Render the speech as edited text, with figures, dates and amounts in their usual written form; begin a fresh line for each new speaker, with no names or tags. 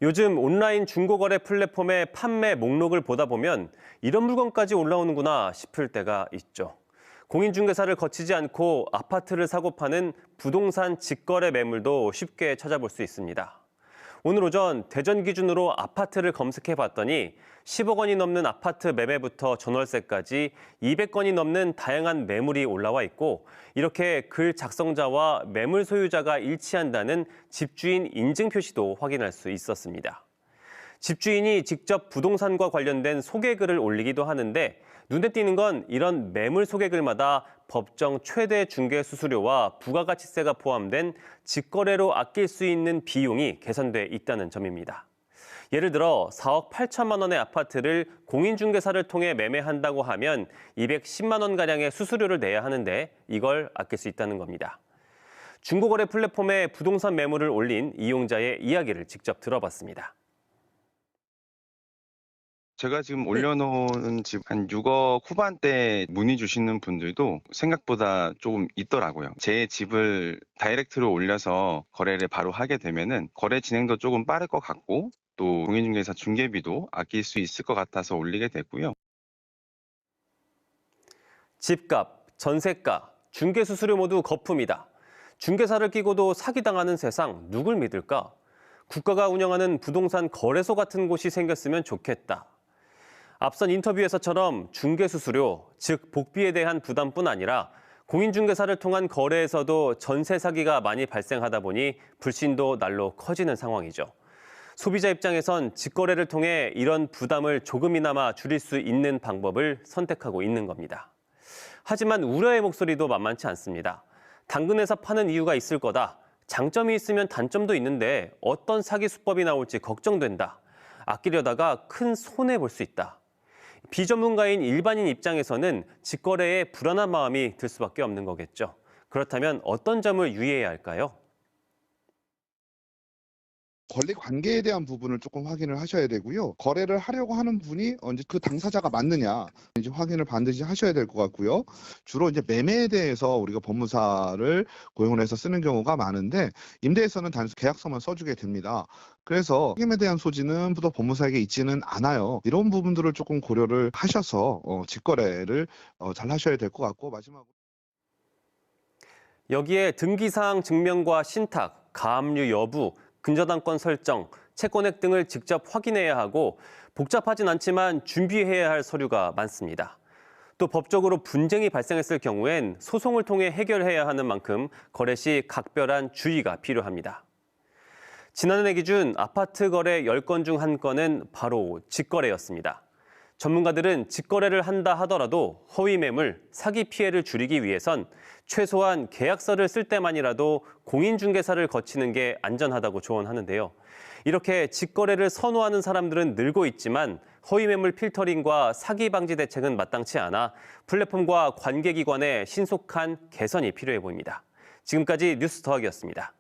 요즘 온라인 중고거래 플랫폼의 판매 목록을 보다 보면 이런 물건까지 올라오는구나 싶을 때가 있죠. 공인중개사를 거치지 않고 아파트를 사고 파는 부동산 직거래 매물도 쉽게 찾아볼 수 있습니다. 오늘 오전 대전 기준으로 아파트를 검색해 봤더니 10억 원이 넘는 아파트 매매부터 전월세까지 200건이 넘는 다양한 매물이 올라와 있고, 이렇게 글 작성자와 매물 소유자가 일치한다는 집주인 인증 표시도 확인할 수 있었습니다. 집주인이 직접 부동산과 관련된 소개글을 올리기도 하는데, 눈에 띄는 건 이런 매물 소개글마다 법정 최대 중개 수수료와 부가가치세가 포함된 직거래로 아낄 수 있는 비용이 계산돼 있다는 점입니다. 예를 들어 4억 8천만 원의 아파트를 공인중개사를 통해 매매한다고 하면 210만 원가량의 수수료를 내야 하는데 이걸 아낄 수 있다는 겁니다. 중고거래 플랫폼에 부동산 매물을 올린 이용자의 이야기를 직접 들어봤습니다.
제가 지금 올려놓은 집 한 6억 후반대 문의 주시는 분들도 생각보다 조금 있더라고요. 제 집을 다이렉트로 올려서 거래를 바로 하게 되면은 거래 진행도 조금 빠를 것 같고, 또 공인중개사 중개비도 아낄 수 있을 것 같아서 올리게 됐고요.
집값, 전세가, 중개 수수료 모두 거품이다. 중개사를 끼고도 사기당하는 세상 누굴 믿을까? 국가가 운영하는 부동산 거래소 같은 곳이 생겼으면 좋겠다. 앞선 인터뷰에서처럼 중개 수수료, 즉 복비에 대한 부담뿐 아니라 공인중개사를 통한 거래에서도 전세 사기가 많이 발생하다 보니 불신도 날로 커지는 상황이죠. 소비자 입장에선 직거래를 통해 이런 부담을 조금이나마 줄일 수 있는 방법을 선택하고 있는 겁니다. 하지만 우려의 목소리도 만만치 않습니다. 당근에서 파는 이유가 있을 거다. 장점이 있으면 단점도 있는데 어떤 사기 수법이 나올지 걱정된다. 아끼려다가 큰 손해 볼 수 있다. 비전문가인 일반인 입장에서는 직거래에 불안한 마음이 들 수밖에 없는 거겠죠. 그렇다면 어떤 점을 유의해야 할까요?
권리 관계에 대한 부분을 조금 확인을 하셔야 되고요. 거래를 하려고 하는 분이 언제 그 당사자가 맞느냐 이제 확인을 반드시 하셔야 될 것 같고요. 주로 이제 매매에 대해서 우리가 법무사를 고용을 해서 쓰는 경우가 많은데, 임대에서는 단순 계약서만 써주게 됩니다. 그래서 책임에 대한 소지는 또 법무사에게 있지는 않아요. 이런 부분들을 조금 고려를 하셔서 직거래를 잘 하셔야 될 것 같고, 마지막으로
여기에 등기사항 증명과 신탁, 가압류 여부, 근저당권 설정, 채권액 등을 직접 확인해야 하고 복잡하진 않지만 준비해야 할 서류가 많습니다. 또 법적으로 분쟁이 발생했을 경우엔 소송을 통해 해결해야 하는 만큼 거래 시 각별한 주의가 필요합니다. 지난해 기준 아파트 거래 10건 중 1건은 바로 직거래였습니다. 전문가들은 직거래를 한다 하더라도 허위 매물, 사기 피해를 줄이기 위해선 최소한 계약서를 쓸 때만이라도 공인중개사를 거치는 게 안전하다고 조언하는데요. 이렇게 직거래를 선호하는 사람들은 늘고 있지만 허위 매물 필터링과 사기 방지 대책은 마땅치 않아 플랫폼과 관계기관의 신속한 개선이 필요해 보입니다. 지금까지 뉴스 더하기였습니다.